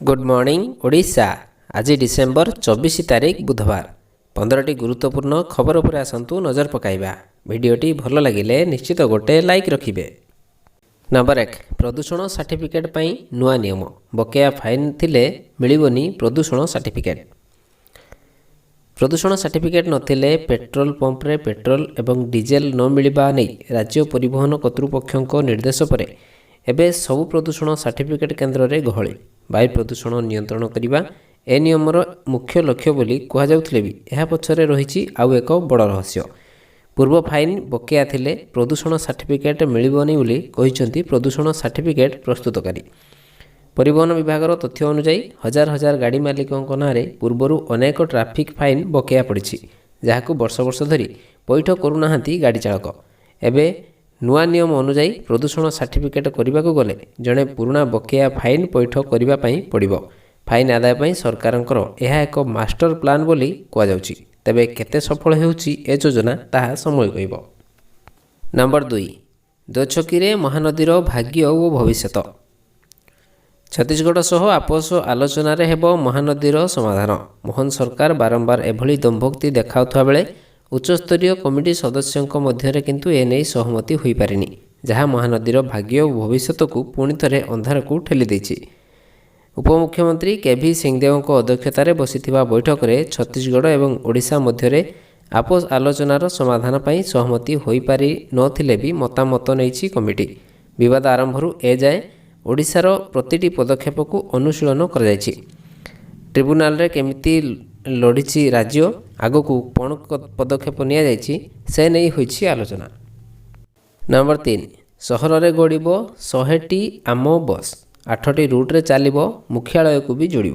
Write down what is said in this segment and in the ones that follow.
Good morning Odisha. आज December 24 तारिख बुधवार 15टी गुरुत्वपूर्ण खबर उपर आसतु नजर पकाइबा। भिडियोटी भल लगिले निश्चित गोटे लाइक रखिबे। नंबर 1 प्रदूषण सर्टिफिकेट पई नुआ नियम। बकेया फाइन थिले मिलिबोनी प्रदूषण सर्टिफिकेट। प्रदूषण सर्टिफिकेट नथिले पेट्रोल पंप रे पेट्रोल एवं डीजेल न मिलिबा नै राज्य परिवहन कर्तृपक्षक निर्देश पर एबे सबु प्रदूषण सर्टिफिकेट केन्द्र रे गहली। वायु प्रदूषण नियंत्रण करने ए नियमर मुख्य लक्ष्य बोली कहुले भी यह पछरे रही आउ एक बड़ रहस्य। पूर्व फाइन बकेया थिले प्रदूषण सर्टिफिकेट मिलबनी बोली कहिसेंती प्रदूषण सर्टिफिकेट प्रस्तुतकारी। परिवहन विभाग तथ्य अनुसार हजार हजार गाड़ी मालिकों नारे पूर्वर अनेक ट्राफिक फाइन बकेया पड़ी जहां वर्ष वर्ष धरी पैठ करूना गाड़ी चालक। एबे नुआ नियम अनुजाई प्रदूषण सर्टिफिकेट करने को गले जड़े पुराना बकेया फाइन पैठ करने पड़ो। फाइन आदाय पर सरकार यह एक मास्टर प्लान बोली कहुच्छी। तेबे केते सफल होउछि ए योजना ताहा समय कहब। नंबर 2 दोछकी महानदीर भाग्य और भविष्यत। छत्तीसगढ़ सह आपस आलोचन हेब महानदीर समाधान। मोहन सरकार बारंबार एभली दंभोक्ति देखाउथुवा बेले उच्चस्तरीय कमिटी सदस्यों मध्य किंतु एने सहमति हो पारिनी जहाँ महानदीर भाग्य और भविष्यत को पुणी थे अंधार को ठेली देछि। उपमुख्यमंत्री केभी सिंहदेव अध्यक्षतार बसिथिबा बैठक में छत्तीसगढ़ एवं ओडिशा मध्य आपस आलोचनार समाधान पर सहमति हो पारि नथिले भी मतामत नहीं कमिटी। विवाद आरंभरू ए जाए ओडिशार प्रतिटी पदक्षेप को अनुशीलन कर ट्रिब्यूनाल रे केमिति लड़ी राज्य आगकू कौन पदक्षेप से नहीं होइछि आलोचना। नंबर 3 सहर में गड़ब 100टी आम बस 8टी रूट्रे चलो मुख्यालय को भी जोड़।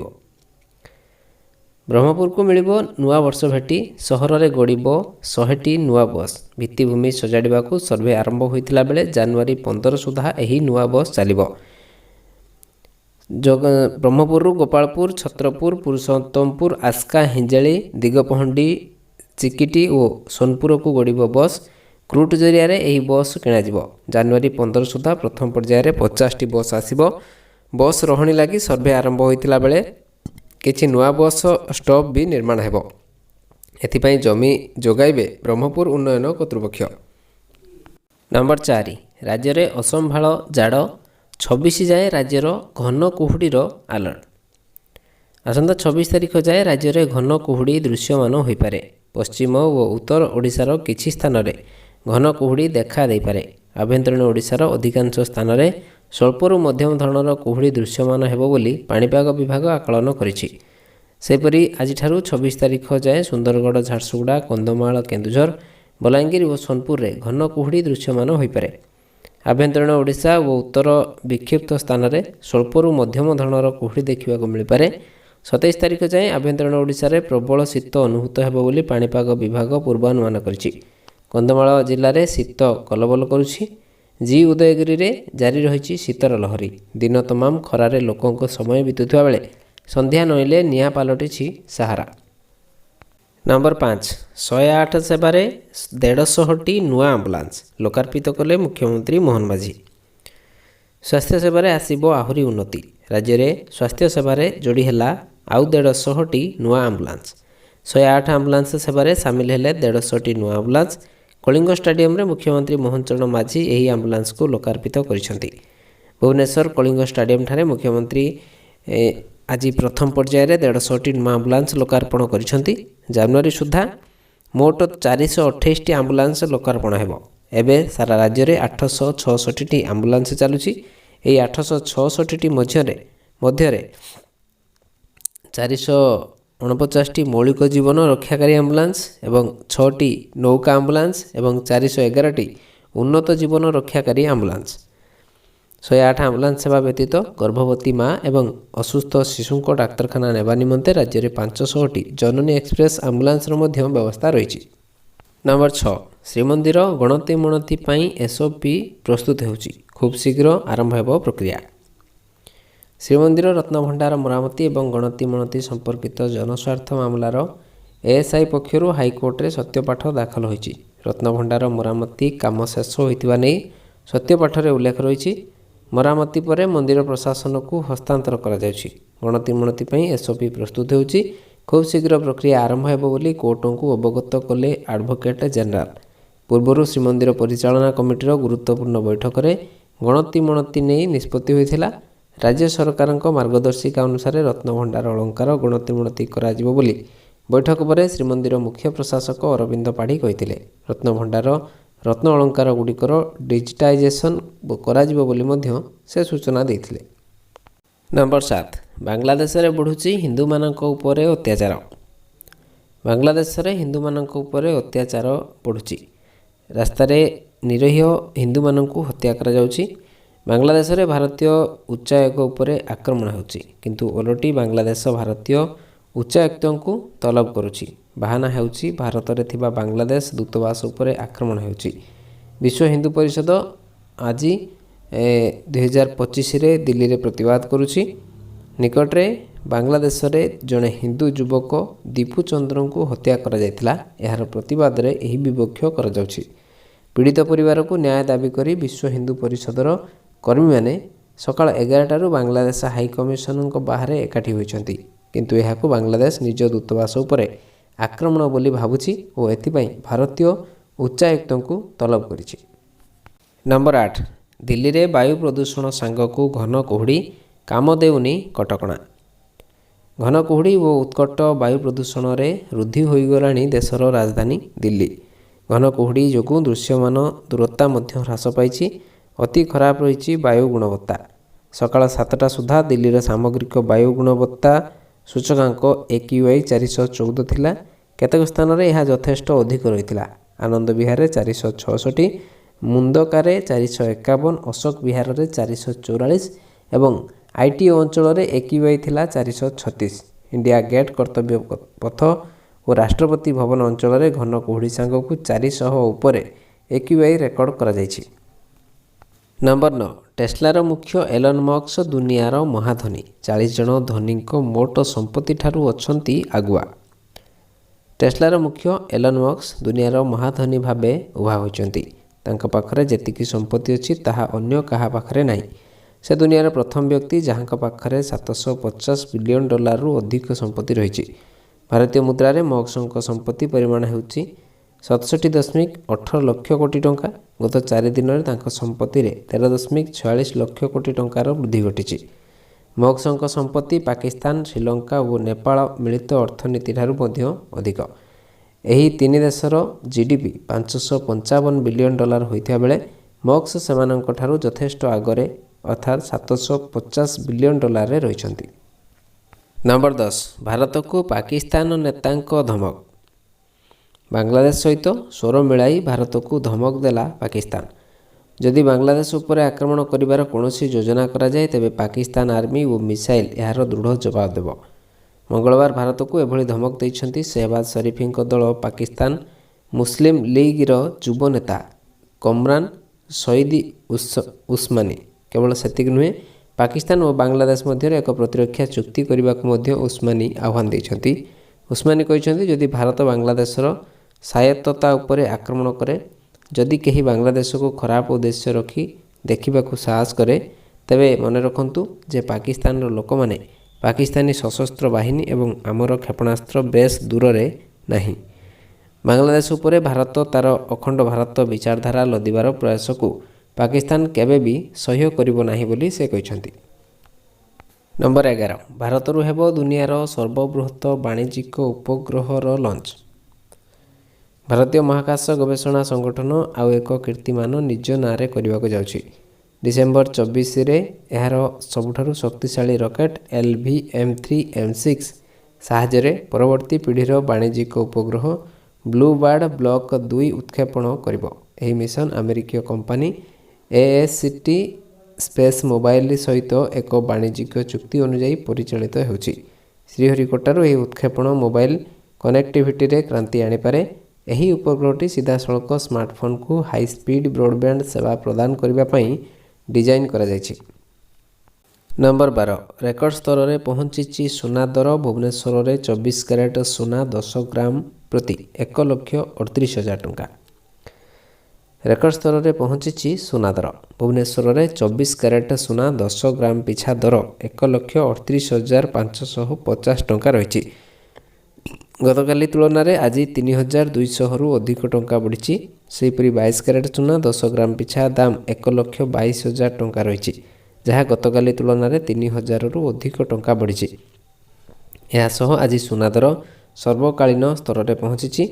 ब्रह्मपुर को मिल नुआ वर्ष भेटी सहर में गड़ब 100टी नुआ बस। भित्तिभूमि सजाड़ा सर्वे आरंभ होता बेले जनवरी 15 सुधा यही नुआ बस चलो। ब्रह्मपुर गोपालपुर छत्रपुर पुरुषोत्तमपुर आस्का हिंजाली दिगपहंडी चिकिटी और सोनपुर को गड़ब बस। क्रूट जरिया यही बस किण जनवरी 15 सुधा प्रथम पर्यायर 50टी बस आसब। बस रही लगी सर्वे आरंभ होता बेले किछि नुआ बस स्टॉप भी निर्माण हेबो। एथिपाई जमी जोगाइबे ब्रह्मपुर उन्नयन कर्तृपक्ष। नंबर 4 राज्य में असंभाल जाड़ 26 जाए राज्यर घन कुहुड़ीर आलर्ट। आसंता 26 तारिख जाए राज्य में घन कुहुड़ी दृश्यमान हो पारे। पश्चिम और उत्तर ओडिशार किछि स्थान रे घन कुहुड़ी देखा दे पारे। आभ्यंतरीण ओडिशार अधिकांश स्थान रे स्वल्परू मध्यम धरणर कुहुड़ी दृश्यमान हेबो बोली पाणीपाग विभाग आकलन करिछि। सेपरि आज 26 तारिख जाए सुंदरगढ़ झारसुगुड़ा कंधमाल केन्दुझर बलांगीर और सोनपुर रे घन कुहुड़ी दृश्यमान हो पारे। आभ्यंतरीण ओडिशा और उत्तर विक्षिप्त स्थान में स्वल्परू मध्यम धरणर कुहुड़ी देखा मिल पारे। 27 तारिख जाए आभ्यंतरीण ओडिशा रे प्रबल शीत अनुभूत हेबो बोली पाणीपाग विभाग पूर्वानुमान करिछि। कंधमाल जिले में शीत कलबल करुछि। जी उदयगिरी रे जारी रही शीतर लहरी। दिन तमाम खरारे लोकों समय बीतुवा बेले संध्या नईले निआ पलटिछि सहारा। नंबर 5 108 सेवार 150टी नुआ आम्बुलांस लोकार्पित कले मुख्यमंत्री मोहन माझी। स्वास्थ्य सेवार आसब आहरी उन्नति। राज्य में स्वास्थ्य सेवार जोड़ी है आउ 150टी नुआ आम्बुलांस। 108 आम्बुलांस सेवार सामिल हेले 150टी नुआ आम्बुलांस। कलिंग स्टाडियम रे मुख्यमंत्री मोहन चरण माझी यही आम्बुलांस को लोकार्पित करिसेंती। भुवनेश्वर कलिंग स्टाडियम ठारे मुख्यमंत्री आज प्रथम पर्यायर 150टी नुआ आम्बुलांस लोकार्पण करिसेंती। जनवरी सुधा मोट 428टी आम्बुलांस लोकार्पण हेबो। एबे सारा राज्य में 866टी आम्बुलांस चलुछि। एही 866टी मध्य 449टी मौलिक जीवन रक्षाकारी आम्बुलांस एवं 6टी नौका आम्बुलांस एवं 411टी उन्नत जीवन रक्षाकारी आम्बुलांस। 108 आम्बुलांस सेवा व्यतीत गर्भवती माँ एवं असुस्थ शिशु को डाक्तरखाना नेबा निमंते राज्य में 500टी जननी एक्सप्रेस आम्बुलांस व्यवस्था रही। नंबर 6 श्रीमंदिर गणति मणति पाई एसओपी प्रस्तुत होउछि। खूब शीघ्र आरंभ हेबो प्रक्रिया। श्रीमंदिर रत्नभंडार मरामती एवं गणति मणति संपर्कित जनस्वार्थ मामलार एएसआई पक्षर हाइकोर्ट रे सत्यपाठ दाखल होइछि। रत्नभंडार मरामती काम शेष होइतिबा नै सत्यपाठ रे उल्लेख रही। ମରାମତି ପରେ ମନ୍ଦିର ପ୍ରଶାସନକୁ ହସ୍ତାନ୍ତର କରାଯାଉଛି। ଗଣତିମଣତି ପାଇଁ SOP ପ୍ରସ୍ତୁତ ହେଉଛି। ଖୁବ୍ ଶୀଘ୍ର ପ୍ରକ୍ରିୟା ଆରମ୍ଭ ହେବ ବୋଲି କୋର୍ଟଙ୍କୁ ଅବଗତ କଲେ ଆଡ଼ଭୋକେଟ୍ ଜେନେରାଲ। ପୂର୍ବରୁ ଶ୍ରୀମନ୍ଦିର ପରିଚାଳନା କମିଟିର ଗୁରୁତ୍ୱପୂର୍ଣ୍ଣ ବୈଠକରେ ଗଣତିମଣତି ନେଇ ନିଷ୍ପତ୍ତି ହୋଇଥିଲା। ରାଜ୍ୟ ସରକାରଙ୍କ ମାର୍ଗଦର୍ଶିକା ଅନୁସାରେ ରତ୍ନଭଣ୍ଡାର ଅଳଙ୍କାର ଗଣତିମଣତି କରାଯିବ ବୋଲି ବୈଠକ ପରେ ଶ୍ରୀମନ୍ଦିର ମୁଖ୍ୟ ପ୍ରଶାସକ ଅରବିନ୍ଦ ପାଢ଼ୀ କହିଥିଲେ। ରତ୍ନଭଣ୍ଡାର ରତ୍ନ ଅଳଙ୍କାର ଗୁଡ଼ିକର ଡିଜିଟାଇଜେସନ୍ କରାଯିବ ବୋଲି ମଧ୍ୟ ସେ ସୂଚନା ଦେଇଥିଲେ। ନମ୍ବର 7, ବାଂଲାଦେଶରେ ବଢ଼ୁଛି ହିନ୍ଦୁମାନଙ୍କ ଉପରେ ଅତ୍ୟାଚାର। ବାଂଲାଦେଶରେ ହିନ୍ଦୁମାନଙ୍କ ଉପରେ ଅତ୍ୟାଚାର ବଢ଼ୁଛି। ରାସ୍ତାରେ ନିରୀହ ହିନ୍ଦୁମାନଙ୍କୁ ହତ୍ୟା କରାଯାଉଛି। ବାଂଲାଦେଶରେ ଭାରତୀୟ ଉଚ୍ଚାୟୁକ୍ତ ଉପରେ ଆକ୍ରମଣ ହେଉଛି, କିନ୍ତୁ ଓଲଟି ବାଂଲାଦେଶ ଭାରତୀୟ ଉଚ୍ଚାୟୁକ୍ତଙ୍କୁ ତଲବ କରୁଛି। ବାହାନା ହେଉଛି ଭାରତରେ ଥିବା ବାଂଲାଦେଶ ଦୂତାବାସ ଉପରେ ଆକ୍ରମଣ ହେଉଛି। ବିଶ୍ୱ ହିନ୍ଦୁ ପରିଷଦ ଆଜି 2025ରେ ଦିଲ୍ଲୀରେ ପ୍ରତିବାଦ କରୁଛି। ନିକଟରେ ବାଂଲାଦେଶରେ ଜଣେ ହିନ୍ଦୁ ଯୁବକ ଦୀପୁ ଚନ୍ଦ୍ରଙ୍କୁ ହତ୍ୟା କରାଯାଇଥିଲା। ଏହାର ପ୍ରତିବାଦରେ ଏହି ବିକ୍ଷୋଭ କରାଯାଉଛି। ପୀଡ଼ିତ ପରିବାରକୁ ନ୍ୟାୟ ଦାବି କରି ବିଶ୍ୱ ହିନ୍ଦୁ ପରିଷଦର କର୍ମୀମାନେ ସକାଳ 11ଟାରୁ ବାଂଲାଦେଶ ହାଇକମିଶନଙ୍କ ବାହାରେ ଏକାଠି ହୋଇଛନ୍ତି, କିନ୍ତୁ ଏହାକୁ ବାଂଲାଦେଶ ନିଜ ଦୂତାବାସ ଉପରେ ଆକ୍ରମଣ ବୋଲି ଭାବୁଛି ଓ ଏଥିପାଇଁ ଭାରତୀୟ ଉଚ୍ଚାୟୁକ୍ତଙ୍କୁ ତଲବ କରିଛି। ନମ୍ବର 8, ଦିଲ୍ଲୀରେ ବାୟୁ ପ୍ରଦୂଷଣ ସାଙ୍ଗକୁ ଘନ କୁହୁଡ଼ି, କାମ ଦେଉନି କଟକଣା। ଘନ କୁହୁଡ଼ି ଓ ଉତ୍କଟ ବାୟୁ ପ୍ରଦୂଷଣରେ ରୁଦ୍ଧି ହୋଇଗଲାଣି ଦେଶର ରାଜଧାନୀ ଦିଲ୍ଲୀ। ଘନ କୁହୁଡ଼ି ଯୋଗୁଁ ଦୃଶ୍ୟମାନ ଦୂରତା ମଧ୍ୟ ହ୍ରାସ ପାଇଛି। ଅତି ଖରାପ ରହିଛି ବାୟୁ ଗୁଣବତ୍ତା। ସକାଳ 7ଟା ସୁଦ୍ଧା ଦିଲ୍ଲୀର ସାମଗ୍ରିକ ବାୟୁ ଗୁଣବତ୍ତା ସୂଚକାଙ୍କ AQI 414 ଥିଲା। କେତେକ ସ୍ଥାନରେ ଏହା ଯଥେଷ୍ଟ ଅଧିକ ରହିଥିଲା। ଆନନ୍ଦ ବିହାରରେ 466, ମୁନ୍ଦକାରେ 451, ଅଶୋକ ବିହାରରେ 444 ଏବଂ ITO ଅଞ୍ଚଳରେ AQI ଥିଲା 436। ଇଣ୍ଡିଆ ଗେଟ୍, କର୍ତ୍ତବ୍ୟ ପଥ ଓ ରାଷ୍ଟ୍ରପତି ଭବନ ଅଞ୍ଚଳରେ ଘନ କୁହୁଡ଼ି ସାଙ୍ଗକୁ 400 ଉପରେ AQI ରେକର୍ଡ କରାଯାଇଛି। ନମ୍ବର 9, ଟେସ୍ଲାର ମୁଖ୍ୟ ଏଲନ୍ ମସ୍କ ଦୁନିଆର ମହାଧନୀ। 40 ଜଣ ଧନୀଙ୍କ ମୋଟ ସମ୍ପତ୍ତିଠାରୁ ଅଛନ୍ତି ଆଗୁଆ। ଟେସ୍ଲାର ମୁଖ୍ୟ ଏଲନ୍ ମସ୍କ ଦୁନିଆର ମହାଧନୀ ଭାବେ ଉଭା ହୋଇଛନ୍ତି। ତାଙ୍କ ପାଖରେ ଯେତିକି ସମ୍ପତ୍ତି ଅଛି ତାହା ଅନ୍ୟ କାହା ପାଖରେ ନାହିଁ। ସେ ଦୁନିଆର ପ୍ରଥମ ବ୍ୟକ୍ତି ଯାହାଙ୍କ ପାଖରେ $750 ବିଲିୟନ ଅଧିକ ସମ୍ପତ୍ତି ରହିଛି। ଭାରତୀୟ ମୁଦ୍ରାରେ ମସ୍କଙ୍କ ସମ୍ପତ୍ତି ପରିମାଣ ହେଉଛି 67.18 ଲକ୍ଷ କୋଟି ଟଙ୍କା। ଗତ 4 ଦିନରେ ତାଙ୍କ ସମ୍ପତ୍ତିରେ 13.46 ଲକ୍ଷ କୋଟି ଟଙ୍କାର ବୃଦ୍ଧି ଘଟିଛି। ମସ୍କଙ୍କ ସମ୍ପତ୍ତି ପାକିସ୍ତାନ, ଶ୍ରୀଲଙ୍କା ଓ ନେପାଳ ମିଳିତ ଅର୍ଥନୀତିଠାରୁ ମଧ୍ୟ ଅଧିକ। ଏହି ତିନି ଦେଶର GDP $555 ବିଲିୟନ ହୋଇଥିବା ବେଳେ ମସ୍କ ସେମାନଙ୍କଠାରୁ ଯଥେଷ୍ଟ ଆଗରେ ଅର୍ଥାତ୍ $750 ବିଲିୟନରେ ରହିଛନ୍ତି। ନମ୍ବର 10, ଭାରତକୁ ପାକିସ୍ତାନ ନେତାଙ୍କ ଧମକ। ବାଂଲାଦେଶ ସହିତ ସ୍ୱର ମିଳାଇ ଭାରତକୁ ଧମକ ଦେଲା ପାକିସ୍ତାନ। ଯଦି ବାଂଲାଦେଶ ଉପରେ ଆକ୍ରମଣ କରିବାର କୌଣସି ଯୋଜନା କରାଯାଏ ତେବେ ପାକିସ୍ତାନ ଆର୍ମି ଓ ମିସାଇଲ ଏହାର ଦୃଢ଼ ଜବାବ ଦେବ। ମଙ୍ଗଳବାର ଭାରତକୁ ଏଭଳି ଧମକ ଦେଇଛନ୍ତି ସେହବାଜ ସରିଫଙ୍କ ଦଳ ପାକିସ୍ତାନ ମୁସଲିମ ଲିଗ୍ର ଯୁବ ନେତା କମରାନ ସଇଦ ଉସ୍ମାନି। କେବଳ ସେତିକି ନୁହେଁ, ପାକିସ୍ତାନ ଓ ବାଂଲାଦେଶ ମଧ୍ୟରେ ଏକ ପ୍ରତିରକ୍ଷା ଚୁକ୍ତି କରିବାକୁ ମଧ୍ୟ ଉସ୍ମାନି ଆହ୍ୱାନ ଦେଇଛନ୍ତି। ଉସ୍ମାନି କହିଛନ୍ତି, ଯଦି ଭାରତ ବାଂଲାଦେଶର ସ୍ୱାୟତ୍ତତା ଉପରେ ଆକ୍ରମଣ କରେ, ଯଦି କେହି ବାଂଲାଦେଶକୁ ଖରାପ ଉଦ୍ଦେଶ୍ୟ ରଖି ଦେଖିବାକୁ ସାହସ କରେ, ତେବେ ମନେ ରଖନ୍ତୁ ଯେ ପାକିସ୍ତାନର ଲୋକମାନେ, ପାକିସ୍ତାନୀ ସଶସ୍ତ୍ର ବାହିନୀ ଏବଂ ଆମର କ୍ଷେପଣାସ୍ତ୍ର ବେଶ୍ ଦୂରରେ ନାହିଁ। ବାଂଲାଦେଶ ଉପରେ ଭାରତ ତା'ର ଅଖଣ୍ଡ ଭାରତ ବିଚାରଧାରା ଲଦିବାର ପ୍ରୟାସକୁ ପାକିସ୍ତାନ କେବେ ବି ସହ୍ୟ କରିବ ନାହିଁ ବୋଲି ସେ କହିଛନ୍ତି। ନମ୍ବର 11, ଭାରତରୁ ହେବ ଦୁନିଆର ସର୍ବବୃହତ ବାଣିଜ୍ୟିକ ଉପଗ୍ରହର ଲଞ୍ଚ। ଭାରତୀୟ ମହାକାଶ ଗବେଷଣା ସଂଗଠନ ଆଉ ଏକ କୀର୍ତ୍ତିମାନ ନିଜ ନାଁରେ କରିବାକୁ ଯାଉଛି। ଡିସେମ୍ବର 24ରେ ଏହାର ସବୁଠାରୁ ଶକ୍ତିଶାଳୀ ରକେଟ୍ LVM-3 ସାହାଯ୍ୟରେ ପରବର୍ତ୍ତୀ ପିଢ଼ିର ବାଣିଜ୍ୟିକ ଉପଗ୍ରହ ବ୍ଲୁ ବାର୍ଡ ବ୍ଲକ୍ 2 ଉତ୍କ୍ଷେପଣ କରିବ। ଏହି ମିଶନ ଆମେରିକୀୟ କମ୍ପାନୀ AST ସ୍ପେସ୍ ମୋବାଇଲ ସହିତ ଏକ ବାଣିଜ୍ୟିକ ଚୁକ୍ତି ଅନୁଯାୟୀ ପରିଚାଳିତ ହେଉଛି। ଶ୍ରୀହରିକୋଟାରୁ ଏହି ଉତ୍କ୍ଷେପଣ ମୋବାଇଲ କନେକ୍ଟିଭିଟିରେ କ୍ରାନ୍ତି ଆଣିପାରେ। ଏହି ଉପଗ୍ରହଟି ସିଧାସଳଖ ସ୍ମାର୍ଟଫୋନକୁ ହାଇସ୍ପିଡ୍ ବ୍ରଡବ୍ୟାଣ୍ଡ ସେବା ପ୍ରଦାନ କରିବା ପାଇଁ ଡିଜାଇନ୍ କରାଯାଇଛି। ନମ୍ବର 12, ରେକର୍ଡ ସ୍ତରରେ ପହଞ୍ଚିଛି ସୁନା ଦର। ଭୁବନେଶ୍ୱରରେ 24 କ୍ୟାରେଟ୍ ସୁନା 10 ଗ୍ରାମ ପ୍ରତି 1,38,000 ଟଙ୍କା। ରେକର୍ଡ ସ୍ତରରେ ପହଞ୍ଚିଛି ସୁନା ଦର। ଭୁବନେଶ୍ୱରରେ 24 କ୍ୟାରେଟ୍ ସୁନା 10 ଗ୍ରାମ ପିଛା ଦର 1,38,550 ଟଙ୍କା ରହିଛି। ଗତକାଲି ତୁଳନାରେ ଆଜି 3,200ରୁ ଅଧିକ ଟଙ୍କା ବଢ଼ିଛି। ସେହିପରି 22 କ୍ୟାରେଟ୍ ସୁନା 10 ଗ୍ରାମ ପିଛା ଦାମ 1,22,000 ଟଙ୍କା ରହିଛି, ଯାହା ଗତକାଲି ତୁଳନାରେ 3,000ରୁ ଅଧିକ ଟଙ୍କା ବଢ଼ିଛି। ଏହାସହ ଆଜି ସୁନା ଦର ସର୍ବକାଳୀନ ସ୍ତରରେ ପହଞ୍ଚିଛି।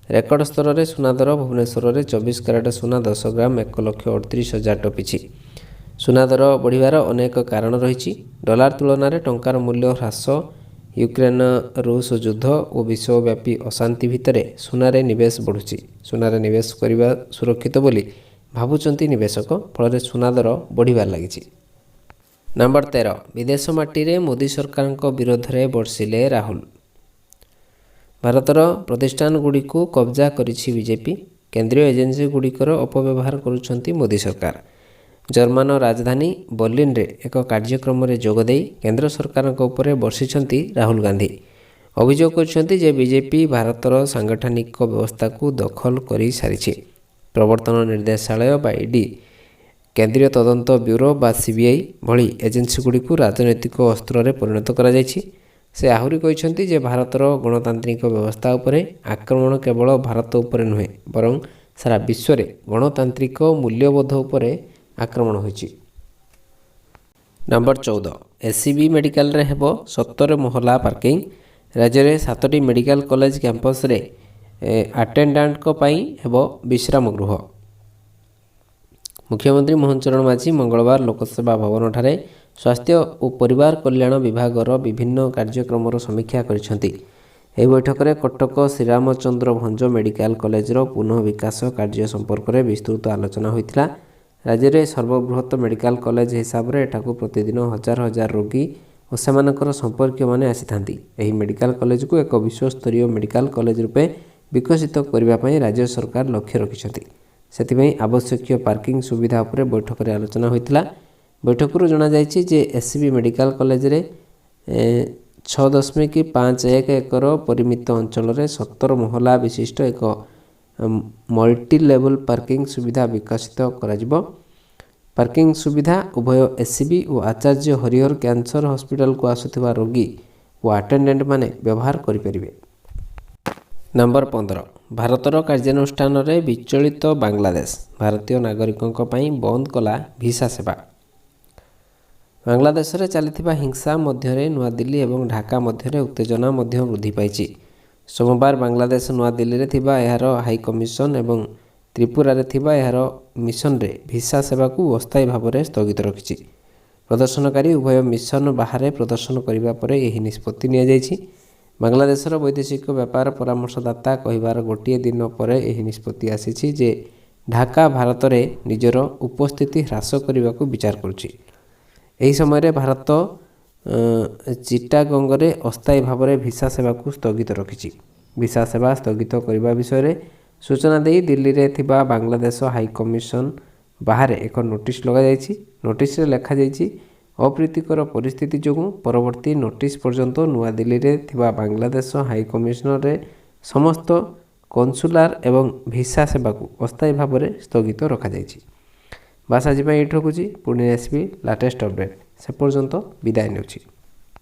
ରେକର୍ଡ ସ୍ତରରେ ସୁନା ଦର ଭୁବନେଶ୍ୱରରେ 24 କ୍ୟାରେଟ୍ ସୁନା 10 ଗ୍ରାମ 1,38,000 ଟପିଛି। ସୁନା ଦର ବଢ଼ିବାର ଅନେକ କାରଣ ରହିଛି। ଡଲାର ତୁଳନାରେ ଟଙ୍କାର ମୂଲ୍ୟ ହ୍ରାସ, ୟୁକ୍ରେନ ରୁଷ ଯୁଦ୍ଧ ଓ ବିଶ୍ୱବ୍ୟାପୀ ଅଶାନ୍ତି ଭିତରେ ସୁନାରେ ନିବେଶ ବଢ଼ୁଛି। ସୁନାରେ ନିବେଶ କରିବା ସୁରକ୍ଷିତ ବୋଲି ଭାବୁଛନ୍ତି ନିବେଶକ, ଫଳରେ ସୁନା ଦର ବଢ଼ିବାରେ ଲାଗିଛି। ନମ୍ବର 13, ବିଦେଶ ମାଟିରେ ମୋଦି ସରକାରଙ୍କ ବିରୋଧରେ ବର୍ଷିଲେ ରାହୁଲ। ଭାରତର ପ୍ରତିଷ୍ଠାନଗୁଡ଼ିକୁ କବ୍ଜା କରିଛି ବିଜେପି। କେନ୍ଦ୍ରୀୟ ଏଜେନ୍ସିଗୁଡ଼ିକର ଅପବ୍ୟବହାର କରୁଛନ୍ତି ମୋଦି ସରକାର। ଜର୍ମାନ ରାଜଧାନୀ ବର୍ଲିନରେ ଏକ କାର୍ଯ୍ୟକ୍ରମରେ ଯୋଗଦେଇ କେନ୍ଦ୍ର ସରକାରଙ୍କ ଉପରେ ବର୍ଷିଛନ୍ତି ରାହୁଲ ଗାନ୍ଧୀ। ଅଭିଯୋଗ କରିଛନ୍ତି ଯେ ବିଜେପି ଭାରତର ସାଂଗଠନିକ ବ୍ୟବସ୍ଥାକୁ ଦଖଲ କରିସାରିଛି। ପ୍ରବର୍ତ୍ତନ ନିର୍ଦ୍ଦେଶାଳୟ ବା ଇଡି, କେନ୍ଦ୍ରୀୟ ତଦନ୍ତ ବ୍ୟୁରୋ ବା ସିବିଆଇ ଭଳି ଏଜେନ୍ସିଗୁଡ଼ିକୁ ରାଜନୈତିକ ଅସ୍ତ୍ରରେ ପରିଣତ କରାଯାଇଛି। ସେ ଆହୁରି କହିଛନ୍ତି ଯେ ଭାରତର ଗଣତାନ୍ତ୍ରିକ ବ୍ୟବସ୍ଥା ଉପରେ ଆକ୍ରମଣ କେବଳ ଭାରତ ଉପରେ ନୁହେଁ, ବରଂ ସାରା ବିଶ୍ୱରେ ଗଣତାନ୍ତ୍ରିକ ମୂଲ୍ୟବୋଧ ଉପରେ ଆକ୍ରମଣ ହୋଇଛି। ନମ୍ବର 14, ଏସ୍ସିବି ମେଡିକାଲରେ ହେବ 17 ମହଲା ପାର୍କିଂ। ରାଜ୍ୟରେ 7ଟି ମେଡିକାଲ କଲେଜ କ୍ୟାମ୍ପସରେ ଆଟେଣ୍ଡାଣ୍ଟଙ୍କ ପାଇଁ ହେବ ବିଶ୍ରାମ ଗୃହ। ମୁଖ୍ୟମନ୍ତ୍ରୀ ମୋହନ ଚରଣ ମାଝୀ ମଙ୍ଗଳବାର ଲୋକସେବା ଭବନଠାରେ ସ୍ୱାସ୍ଥ୍ୟ ଓ ପରିବାର କଲ୍ୟାଣ ବିଭାଗର ବିଭିନ୍ନ କାର୍ଯ୍ୟକ୍ରମର ସମୀକ୍ଷା କରିଛନ୍ତି। ଏହି ବୈଠକରେ କଟକ ଶ୍ରୀରାମଚନ୍ଦ୍ର ଭଞ୍ଜ ମେଡିକାଲ କଲେଜର ପୁନଃ ବିକାଶ କାର୍ଯ୍ୟ ସମ୍ପର୍କରେ ବିସ୍ତୃତ ଆଲୋଚନା ହୋଇଥିଲା। ରାଜ୍ୟରେ ସର୍ବବୃହତ ମେଡିକାଲ କଲେଜ ହିସାବରେ ଏଠାକୁ ପ୍ରତିଦିନ ହଜାର ହଜାର ରୋଗୀ ଓ ସେମାନଙ୍କର ସମ୍ପର୍କୀୟମାନେ ଆସିଥାନ୍ତି। ଏହି ମେଡିକାଲ କଲେଜକୁ ଏକ ବିଶ୍ୱସ୍ତରୀୟ ମେଡିକାଲ କଲେଜ ରୂପେ ବିକଶିତ କରିବା ପାଇଁ ରାଜ୍ୟ ସରକାର ଲକ୍ଷ୍ୟ ରଖିଛନ୍ତି। ସେଥିପାଇଁ ଆବଶ୍ୟକୀୟ ପାର୍କିଂ ସୁବିଧା ଉପରେ ବୈଠକରେ ଆଲୋଚନା ହୋଇଥିଲା। ବୈଠକରୁ ଜଣାଯାଇଛି ଯେ ଏସ୍ସିବି ମେଡିକାଲ କଲେଜରେ 6.51 ଏକର ପରିମିତ ଅଞ୍ଚଳରେ 17 ମହଲା ବିଶିଷ୍ଟ ଏକ ମଲ୍ଟି ଲେଭେଲ ପାର୍କିଂ ସୁବିଧା ବିକଶିତ କରାଯିବ। ପାର୍କିଂ ସୁବିଧା ଉଭୟ ଏସ୍ସିବି ଓ ଆଚାର୍ଯ୍ୟ ହରିହର କ୍ୟାନ୍ସର ହସ୍ପିଟାଲକୁ ଆସୁଥିବା ରୋଗୀ ଓ ଆଟେଣ୍ଡାଣ୍ଟମାନେ ବ୍ୟବହାର କରିପାରିବେ। ନମ୍ବର 15, ଭାରତର କାର୍ଯ୍ୟାନୁଷ୍ଠାନରେ ବିଚଳିତ ବାଂଲାଦେଶ। ଭାରତୀୟ ନାଗରିକଙ୍କ ପାଇଁ ବନ୍ଦ କଲା ଭିସା ସେବା। ବାଂଲାଦେଶରେ ଚାଲିଥିବା ହିଂସା ମଧ୍ୟରେ ନୂଆଦିଲ୍ଲୀ ଏବଂ ଢାକା ମଧ୍ୟରେ ଉତ୍ତେଜନା ମଧ୍ୟ ବୃଦ୍ଧି ପାଇଛି। ସୋମବାର ବାଂଲାଦେଶ ନୂଆଦିଲ୍ଲୀରେ ଥିବା ଏହାର ହାଇକମିଶନ ଏବଂ ତ୍ରିପୁରାରେ ଥିବା ଏହାର ମିଶନରେ ଭିସା ସେବାକୁ ଅସ୍ଥାୟୀ ଭାବରେ ସ୍ଥଗିତ ରଖିଛି। ପ୍ରଦର୍ଶନକାରୀ ଉଭୟ ମିଶନ ବାହାରେ ପ୍ରଦର୍ଶନ କରିବା ପରେ ଏହି ନିଷ୍ପତ୍ତି ନିଆଯାଇଛି। ବାଂଲାଦେଶର ବୈଦେଶିକ ବ୍ୟାପାର ପରାମର୍ଶଦାତା କହିବାର ଗୋଟିଏ ଦିନ ପରେ ଏହି ନିଷ୍ପତ୍ତି ଆସିଛି ଯେ ଢାକା ଭାରତରେ ନିଜର ଉପସ୍ଥିତି ହ୍ରାସ କରିବାକୁ ବିଚାର କରୁଛି। ଏହି ସମୟରେ ଭାରତ ଚିଟାଗଙ୍ଗରେ ଅସ୍ଥାୟୀ ଭାବରେ ଭିସା ସେବାକୁ ସ୍ଥଗିତ ରଖିଛି। ଭିସା ସେବା ସ୍ଥଗିତ କରିବା ବିଷୟରେ ସୂଚନା ଦେଇ ଦିଲ୍ଲୀରେ ଥିବା ବାଂଲାଦେଶ ହାଇକମିଶନ ବାହାରେ ଏକ ନୋଟିସ ଲଗାଯାଇଛି। ନୋଟିସରେ ଲେଖାଯାଇଛି, ଅପ୍ରୀତିକର ପରିସ୍ଥିତି ଯୋଗୁଁ ପରବର୍ତ୍ତୀ ନୋଟିସ ପର୍ଯ୍ୟନ୍ତ ନୂଆଦିଲ୍ଲୀରେ ଥିବା ବାଂଲାଦେଶ ହାଇକମିଶନରେ ସମସ୍ତ କନସୁଲାର ଏବଂ ଭିସା ସେବାକୁ ଅସ୍ଥାୟୀ ଭାବରେ ସ୍ଥଗିତ ରଖାଯାଇଛି। ବାସ୍ ଆଜି ପାଇଁ ଏଇଠି ରଖୁଛି। ପୁଣି ଆସିବି ଲାଟେଷ୍ଟ ଅପଡେଟ୍। ସେ ପର୍ଯ୍ୟନ୍ତ ବିଦାୟ ନେଉଛି।